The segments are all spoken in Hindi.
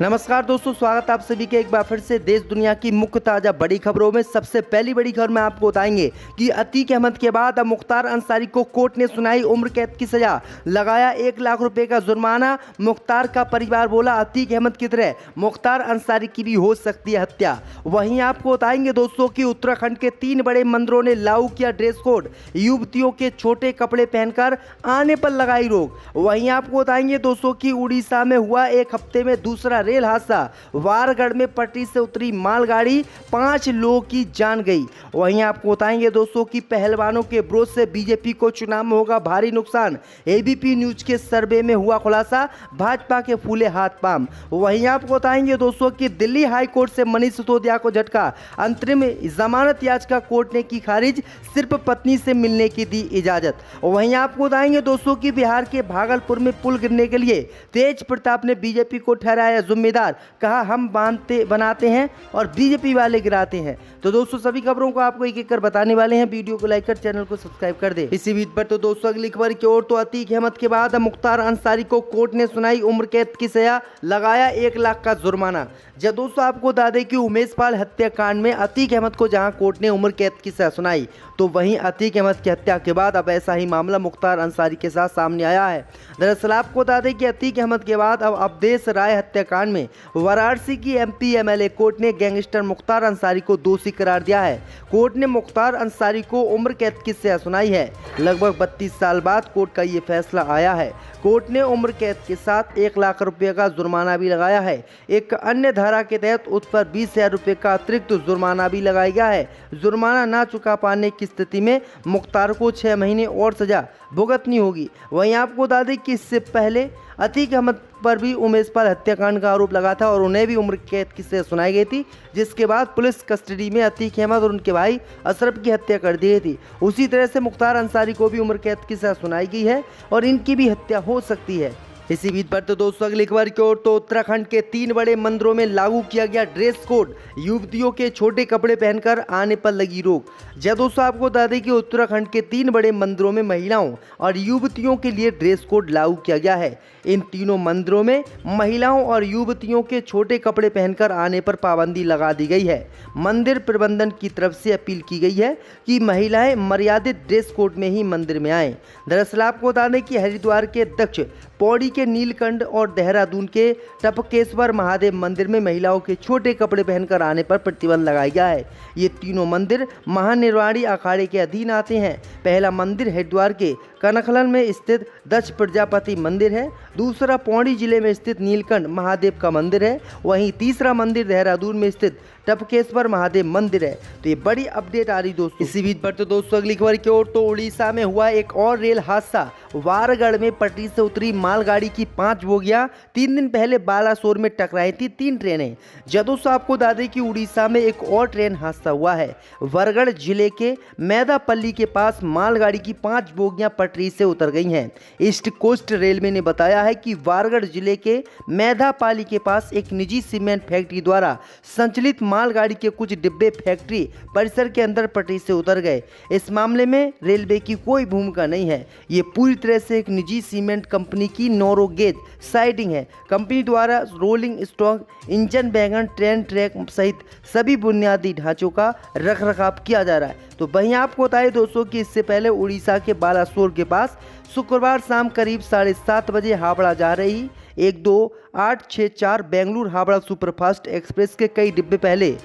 नमस्कार दोस्तों, स्वागत आप सभी के एक बार फिर से देश दुनिया की मुख्य ताजा बड़ी खबरों में। सबसे पहली बड़ी खबर में आपको बताएंगे कि अतीक अहमद के बाद अब मुख्तार अंसारी को कोर्ट ने सुनाई उम्र कैद की सजा, लगाया 1 लाख रुपए का जुर्माना। मुख्तार का परिवार बोला अतीक अहमद की तरह मुख्तार अंसारी की भी हो सकती है हत्या। वहीं आपको बताएंगे दोस्तों कि उत्तराखंड के 3 बड़े मंदिरों ने लागू किया ड्रेस कोड, युवतियों के छोटे कपड़े पहनकर आने पर लगाई रोक। वहीं आपको बताएंगे दोस्तों कि उड़ीसा में हुआ एक हफ्ते में दूसरा रेल हादसा, वारगढ़ में पटरी से उतरी मालगाड़ी, 5 लोगों की जान गई। वहीं आपको बताएंगे दोस्तों कि पहलवानों के विरोध से बीजेपी को चुनाव में होगा भारी नुकसान, एबीपी न्यूज के सर्वे में हुआ खुलासा, भाजपा के फूले हाथ पांव। वहीं आपको बताएंगे दोस्तों कि दिल्ली हाई कोर्ट से मनीष सिसोदिया को झटका, अंतरिम जमानत याचिका कोर्ट ने की खारिज, सिर्फ पत्नी से मिलने की दी इजाजत। वहीं आपको बताएंगे दोस्तों कि बिहार के भागलपुर में पुल गिरने के लिए तेज प्रताप ने बीजेपी को ठहराया जिम्मेदार, कहा हम बनाते हैं और बीजेपी वाले गिराते हैं। तो दोस्तों सभी खबरों को आपको एक एक कर बताने वाले हैं, वीडियो को लाइक कर चैनल को सब्सक्राइब कर दे। इसी बीच पर तो दोस्तों अगली खबर की ओर, तो अतीक अहमद के बाद मुख्तार अंसारी को कोर्ट ने सुनाई उम्र कैद की सजा, लगाया 1 लाख का जुर्माना। जब दोस्तों आपको बता दें कि उमेश पाल हत्याकांड में अतीक अहमद को जहां कोर्ट ने उम्र कैद की सजा सुनाई, तो वहीं अतीक अहमद की हत्या के बाद अब ऐसा ही मामला मुख्तार अंसारी के साथ सामने आया है। दरअसल आपको बता दें कि अतीक अहमद के बाद अब अवधेश राय हत्याकांड में वाराणसी की एमपी एमएलए कोर्ट ने गैंगस्टर मुख्तार अंसारी को दोषी करार दिया है। कोर्ट ने मुख्तार अंसारी को उम्र कैद की सजा सुनाई है। लगभग 32 साल बाद कोर्ट का ये फैसला आया है। कोर्ट ने उम्र कैद के साथ 1 लाख रुपए का जुर्माना भी लगाया है। एक अन्य धारा के तहत उस पर 20,000 रुपए का अतिरिक्त जुर्माना भी लगाया गया है। जुर्माना न चुका पाने की स्थिति में मुख्तार को 6 महीने और सजा भुगतनी होगी। वहीं आपको बता दें कि इससे पहले अतीक अहमद पर भी उमेश पाल हत्याकांड का आरोप लगा था और उन्हें भी उम्र कैद की सजा सुनाई गई थी, जिसके बाद पुलिस कस्टडी में अतीक अहमद और उनके भाई अशरफ की हत्या कर दी गई थी। उसी तरह से मुख्तार अंसारी को भी उम्र कैद की सजा सुनाई गई है और इनकी भी हत्या हो सकती है। इसी बीच पर तो दोस्तों अगली खबर की ओर, तो उत्तराखंड के 3 बड़े मंदिरों में लागू किया गया ड्रेस कोड, युवतियों के छोटे कपड़े पहनकर आने पर लगी रोक। जब दोस्तों आपको बता दें कि उत्तराखंड के 3 बड़े मंदिरों में महिलाओं और युवतियों के लिए ड्रेस कोड लागू किया गया है। इन तीनों मंदिरों में महिलाओं और युवतियों के छोटे कपड़े पहनकर आने पर पाबंदी लगा दी गई है। मंदिर प्रबंधन की तरफ से अपील की गई है कि महिलाएं मर्यादित ड्रेस कोड में ही मंदिर में आएं। दरअसल आपको बता दें कि हरिद्वार के दक्ष, पौड़ी के नीलकंठ और देहरादून के टपकेश्वर महादेव मंदिर में महिलाओं के छोटे कपड़े पहनकर आने पर प्रतिबंध लगाया गया है। ये तीनों मंदिर महानिर्वाणी अखाड़े के अधीन आते हैं। पहला मंदिर हरिद्वार के कनखलन में स्थित दक्ष प्रजापति मंदिर है, दूसरा पौड़ी जिले में स्थित नीलकंठ महादेव का मंदिर है, वहीं तीसरा मंदिर देहरादून में स्थित टपकेश्वर महादेव मंदिर है। तो ये बड़ी अपडेट आ रही दोस्तों। इसी बीच पर तो दोस्तों अगली खबर की ओर, तो उड़ीसा में हुआ एक और रेल हादसा, वारगढ़ में पटरी से उतरी मालगाड़ी की 5 बोगियां 3 दिन पहले बालासोर में टकराई थी 3 ट्रेनें। जब दोस्तों आपको बता दें कि उड़ीसा में एक और ट्रेन हादसा हुआ है। वरगढ़ जिले के मैदापल्ली के पास मालगाड़ी की 5 बोगियां पटरी से उतर गई हैं। ईस्ट कोस्ट रेलवे ने बताया है कि वारगढ़ जिले के मैदापाली के पास एक निजी सीमेंट फैक्ट्री द्वारा संचालित मालगाड़ी के कुछ डिब्बे फैक्ट्री परिसर के अंदर पटरी से उतर गए। इस मामले में रेलवे की कोई भूमिका नहीं है। ये पूरी तरह से एक निजी सीमेंट कंपनी की नोरोगेज साइडिंग है। कंपनी द्वारा rolling stock, engine wagon, train track सहित सभी बुनियादी ढांचों का रखरखाव किया जा रहा है। तो वहीं आपको बताएं दोस्तों कि इससे पहले उड़ीसा के बालासोर के पास शुक्रवार शाम करीब 7:30 बजे हावड़ा जा रही 12864 बेंगलुरु हावड़ा सुपरफास्ट एक्सप्रेस के कई डिब्बे पहले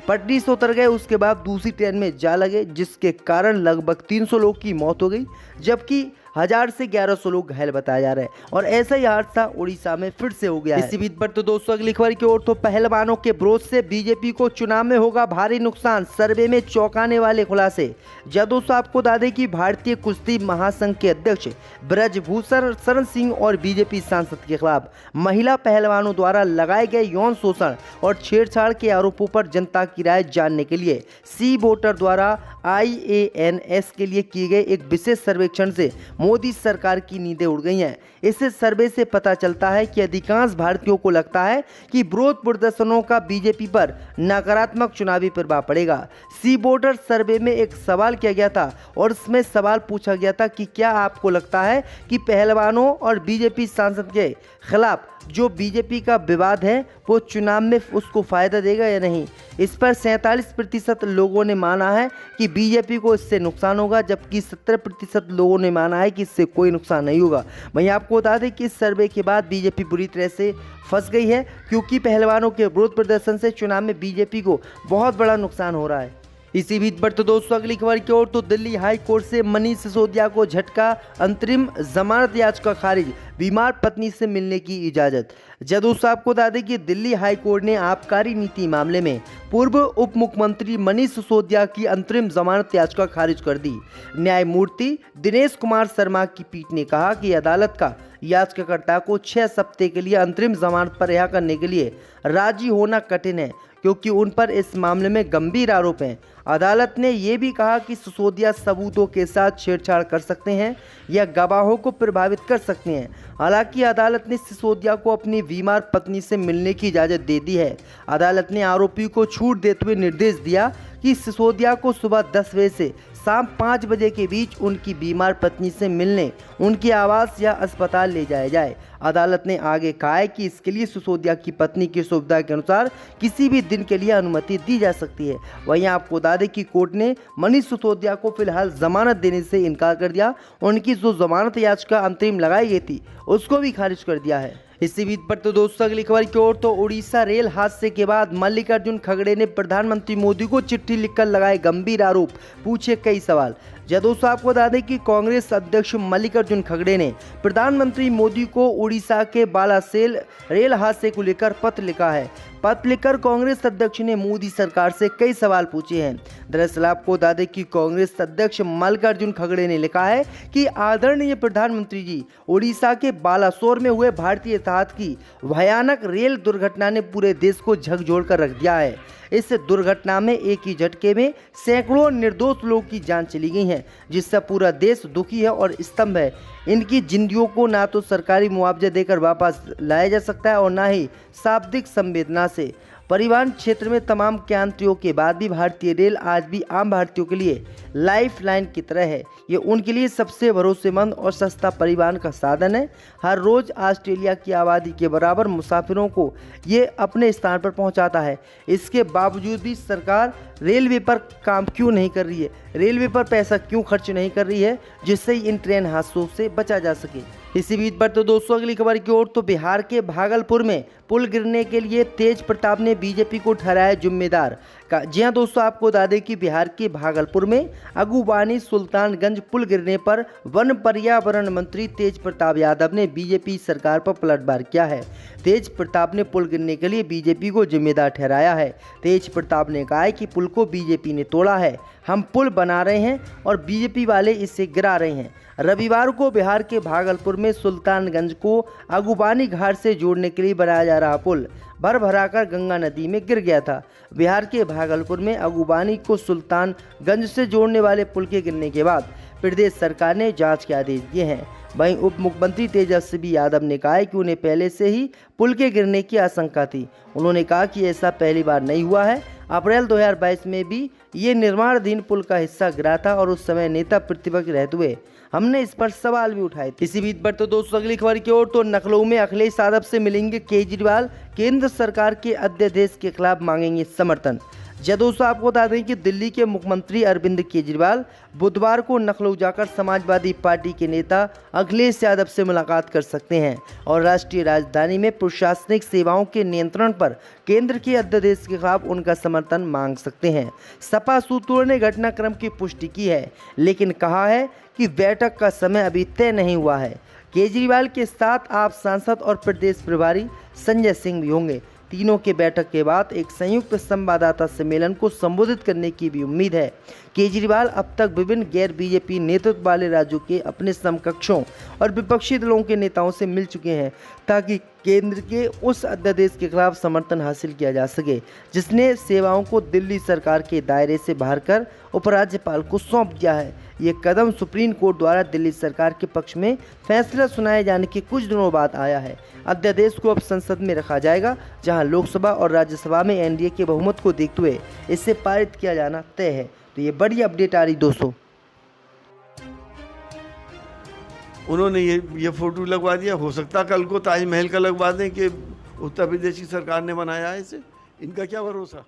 पटरी से उतर गए, उसके बाद दूसरी ट्रेन में जा लगे, जिसके कारण लगभग 300 लोग की मौत हो गई, जबकि 1000 से 1100 लोग घायल बताया जा रहा है। और ऐसा ही हादसा उड़ीसा में फिर से हो गया है। इसी बीच पर तो दोस्तों अगली खबर की ओर, तो पहलवानों के विरोध से बीजेपी को चुनाव में होगा भारी नुकसान, सर्वे में चौंकाने वाले खुलासे। जब दोस्तों आपको बता दें कि भारतीय कुश्ती महासंघ के अध्यक्ष ब्रजभूषण शरण सिंह और बीजेपी सांसद के खिलाफ महिला पहलवानों द्वारा लगाए गए यौन शोषण और छेड़छाड़ के आरोपों पर जनता की राय जानने के लिए सी वोटर द्वारा IANS के लिए किए गए एक विशेष सर्वेक्षण से मोदी सरकार की नींदें उड़ गई हैं। इस सर्वे से पता चलता है कि अधिकांश भारतीयों को लगता है कि विरोध प्रदर्शनों का बीजेपी पर नकारात्मक चुनावी प्रभाव पड़ेगा। सी वोटर सर्वे में एक सवाल किया गया था और इसमें सवाल पूछा गया था कि क्या आपको लगता है कि पहलवानों और बीजेपी सांसद के खिलाफ जो बीजेपी का विवाद है वो चुनाव में उसको फायदा देगा या नहीं। इस पर 47% लोगों ने माना है कि बीजेपी को इससे नुकसान होगा, जबकि 70% लोगों ने माना है कि इससे कोई नुकसान नहीं होगा। वहीं आपको बता दें कि इस सर्वे के बाद बीजेपी बुरी तरह से फंस गई है, क्योंकि पहलवानों के विरोध प्रदर्शन से चुनाव में बीजेपी को बहुत बड़ा नुकसान हो रहा है। इसी बीच बढ़ते दोस्तों अगली खबर की ओर, तो दिल्ली हाई कोर्ट से मनीष सिसोदिया को झटका, अंतरिम जमानत याचिका खारिज, बीमार पत्नी से मिलने की इजाजत। दोस्तों आपको बता दें कि दिल्ली हाई कोर्ट ने आबकारी नीति मामले में पूर्व उप मुख्यमंत्री मनीष सिसोदिया की अंतरिम जमानत याचिका खारिज कर दी। न्यायमूर्ति दिनेश कुमार शर्मा की पीठ ने कहा कि अदालत का याचिकाकर्ता को 6 सप्ताह के लिए अंतरिम जमानत पर रिहा करने के लिए राजी होना कठिन है, क्योंकि उन पर इस मामले में गंभीर आरोप हैं। अदालत ने यह भी कहा कि सिसोदिया सबूतों के साथ छेड़छाड़ कर सकते हैं या गवाहों को प्रभावित कर सकते हैं। हालांकि अदालत ने सिसोदिया को अपनी बीमार पत्नी से मिलने की इजाज़त दे दी है। अदालत ने आरोपी को छूट देते हुए निर्देश दिया कि सिसोदिया को सुबह 10 बजे से शाम 5 बजे के बीच उनकी बीमार पत्नी से मिलने उनके आवास या अस्पताल ले जाया जाए। अदालत ने आगे कहा है कि इसके लिए सिसोदिया की पत्नी की सुविधा के अनुसार किसी भी दिन के लिए अनुमति दी जा सकती है। वहीं आपको बता दें कि कोर्ट ने मनीष सिसोदिया को फिलहाल जमानत देने से इनकार कर दिया। उनकी जो जमानत याचिका अंतरिम लगाई गई थी उसको भी खारिज कर दिया है। इसी बीच पर तो दोस्तों अगली खबर की ओर, तो उड़ीसा रेल हादसे के बाद मल्लिकार्जुन खड़गे ने प्रधानमंत्री मोदी को चिट्ठी लिखकर लगाए गंभीर आरोप, पूछे कई सवाल। दोस्तों आपको बता दें कि कांग्रेस अध्यक्ष मल्लिकार्जुन खड़गे ने प्रधानमंत्री मोदी को उड़ीसा के बालासेल रेल हादसे को लेकर पत्र लिखा है। पत्र लिखकर कांग्रेस अध्यक्ष ने मोदी सरकार से कई सवाल पूछे हैं। दरअसल आपको बता दें कि कांग्रेस अध्यक्ष मल्लिकार्जुन खड़गे ने लिखा है कि आदरणीय प्रधानमंत्री जी, उड़ीसा के बालासोर में हुए भारतीय इतिहास की भयानक रेल दुर्घटना ने पूरे देश को झकझोर कर रख दिया है। इस दुर्घटना में एक ही झटके में सैकड़ों निर्दोष लोगों की जान चली गई है, जिससे पूरा देश दुखी है और स्तंभ है। इनकी जिंदगियों को ना तो सरकारी मुआवजा देकर वापस लाया जा सकता है और ना ही शाब्दिक संवेदना से। परिवहन क्षेत्र में तमाम क्रांतियों के बाद भी भारतीय रेल आज भी आम भारतीयों के लिए लाइफ लाइन की तरह है। ये उनके लिए सबसे भरोसेमंद और सस्ता परिवहन का साधन है। हर रोज ऑस्ट्रेलिया की आबादी के बराबर मुसाफिरों को ये अपने स्थान पर पहुंचाता है। इसके बावजूद भी सरकार रेलवे पर काम क्यों नहीं कर रही है, रेलवे पर पैसा क्यों खर्च नहीं कर रही है, जिससे इन ट्रेन हादसों से बचा जा सके। इसी बीच पर तो दोस्तों अगली खबर की ओर, तो बिहार के भागलपुर में पुल गिरने के लिए तेज प्रताप ने बीजेपी को ठहराया जिम्मेदार। जी हां दोस्तों, आपको बता दें कि बिहार के भागलपुर में अगुवानी सुल्तानगंज पुल गिरने पर वन पर्यावरण मंत्री तेज प्रताप यादव ने बीजेपी सरकार पर पलटवार किया है। तेज प्रताप ने पुल गिरने के लिए बीजेपी को जिम्मेदार ठहराया है। तेज प्रताप ने कहा है कि पुल को बीजेपी ने तोड़ा है, हम पुल बना रहे हैं और बीजेपी वाले इसे गिरा रहे हैं। रविवार को बिहार के भागलपुर में सुल्तानगंज को अगुवानी घाट से जोड़ने के लिए बनाया जा रहा पुल भर भराकर गंगा नदी में गिर गया था। बिहार के भागलपुर में अगुवानी को सुल्तानगंज से जोड़ने वाले पुल के गिरने के बाद प्रदेश सरकार ने जांच के आदेश दिए हैं। वहीं उप मुख्यमंत्री तेजस्वी यादव ने कहा है कि उन्हें पहले से ही पुल के गिरने की आशंका थी। उन्होंने कहा कि ऐसा पहली बार नहीं हुआ है। अप्रैल 2022 में भी ये निर्माणाधीन पुल का हिस्सा गिरा था और उस समय नेता प्रतिपक्ष रहते हुए हमने इस पर सवाल भी उठाए थे। इसी बीच पर तो दोस्तों अगली खबर की ओर, तो लखनऊ में अखिलेश यादव से मिलेंगे केजरीवाल, केंद्र सरकार के अध्यादेश के खिलाफ मांगेंगे समर्थन। दोस्तों आपको बता दें कि दिल्ली के मुख्यमंत्री अरविंद केजरीवाल बुधवार को लखनऊ जाकर समाजवादी पार्टी के नेता अखिलेश यादव से मुलाकात कर सकते हैं और राष्ट्रीय राजधानी में प्रशासनिक सेवाओं के नियंत्रण पर केंद्र के अध्यादेश के खिलाफ उनका समर्थन मांग सकते हैं। सपा सूत्रों ने घटनाक्रम की पुष्टि की है, लेकिन कहा है कि बैठक का समय अभी तय नहीं हुआ है। केजरीवाल के साथ आप सांसद और प्रदेश प्रभारी संजय सिंह भी होंगे। तीनों के बैठक के बाद एक संयुक्त संवाददाता सम्मेलन को संबोधित करने की भी उम्मीद है। केजरीवाल अब तक विभिन्न गैर बीजेपी नेतृत्व वाले राज्यों के अपने समकक्षों और विपक्षी दलों के नेताओं से मिल चुके हैं ताकि केंद्र के उस अध्यादेश के खिलाफ समर्थन हासिल किया जा सके जिसने सेवाओं को दिल्ली सरकार के दायरे से बाहर कर उपराज्यपाल को सौंप दिया है। ये कदम सुप्रीम कोर्ट द्वारा दिल्ली सरकार के पक्ष में फैसला सुनाए जाने के कुछ दिनों बाद आया है। अध्यादेश को अब संसद में रखा जाएगा, जहां लोकसभा और राज्यसभा में एनडीए के बहुमत को देखते हुए इसे पारित किया जाना तय है। तो ये बड़ी अपडेट आ रही दोस्तों। उन्होंने ये फोटो लगवा दिया, हो सकता कल को ताजमहल का लगवा दें कि उत्तर प्रदेश की सरकार ने बनाया है इसे, इनका क्या भरोसा।